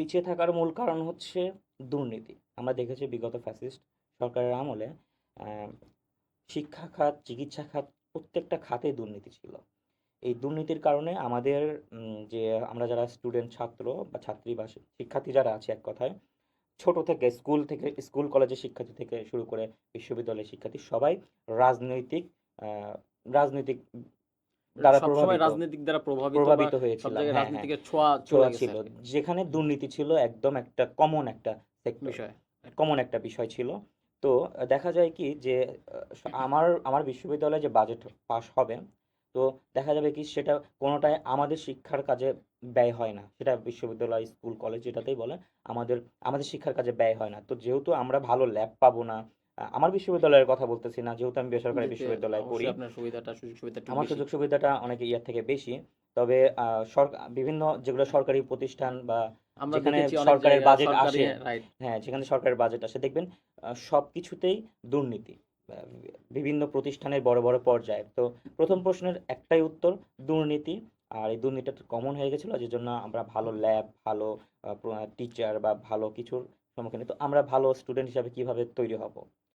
পিছিয়ে থাকার মূল কারণ হচ্ছে দুর্নীতি। আমরা দেখেছি বিগত ফ্যাসিস্ট সরকারের আমলে আহ, শিক্ষা খাত, চিকিৎসা খাত, প্রত্যেকটা খাতেই দুর্নীতি ছিল। এই দুর্নীতির কারণে আমাদের যে আমরা যারা স্টুডেন্ট, ছাত্র বা ছাত্রী বা শিক্ষার্থী যারা আছে, এক কথায় ছোট থেকে স্কুল কলেজের শিক্ষার্থী থেকে শুরু করে বিশ্ববিদ্যালয়ের শিক্ষার্থী সবাই রাজনৈতিক আহ, রাজনৈতিক দ্বারা সবসময় প্রভাবিত রাজনীতিক দ্বারা প্রভাবিত বা প্রভাবিত সব হয়েছিলাম। জায়গায় হ্যাঁ, হ্যাঁ, রাজনীতিকের ছোঁয়া চলে ছোঁয়া গেছে ছিল। আর কি। যেখানে হুম, দুর্নীতি ছিল একদম একটা কমন একটা সেক্টর, বিষয়। কমন একটা বিষয় ছিল। তো দেখা যায় কি যে আমার বিশ্ববিদ্যালয়ে যে বাজেট পাস হবে, তো দেখা যাবে কি সেটা কোনোটাই আমাদের শিক্ষার কাজে ব্যয় হয় না। সেটা বিশ্ববিদ্যালয়, স্কুল, কলেজ যেটাতেই বলেন, আমাদের আমাদের শিক্ষার কাজে ব্যয় হয় না। তো যেহেতু আমরা ভালো ল্যাব পাবো না, আমার বিশ্ববিদ্যালয়ের কথা বলতেছি না, যেহেতু আমি বেসরকারি যেতে বিশ্ববিদ্যালয়ে পড়ি, অবশ্যই আপনার সুযোগ সুবিধা একটু আমার বেশি। সুযোগ সুবিধাটা অনেক ইয়ার থেকে বেশি। তবে বিভিন্ন যেগুলো সরকারি প্রতিষ্ঠান বা আমরা যেখানে দেখেছি অনেক সরকারের জায়গা বাজেট সরকারি, আসে, রাইট। হ্যাঁ, যেখানে সরকারের বাজেট আসে দেখবেন সব কিছুতেই দুর্নীতি। আহ, বিভিন্ন প্রতিষ্ঠানের বড় বড় পর্যায়ে। তো প্রথম প্রশ্নের একটাই উত্তর, দুর্নীতি। আর এই দুর্নীতিটা কমন হয়ে গেছিলো, যে জন্য আমরা ভালো ল্যাব, ভালো টিচার বা ভালো কিছুর সম্মুখীন। তো আমরা ভালো স্টুডেন্ট হিসাবে কিভাবে তৈরি হব?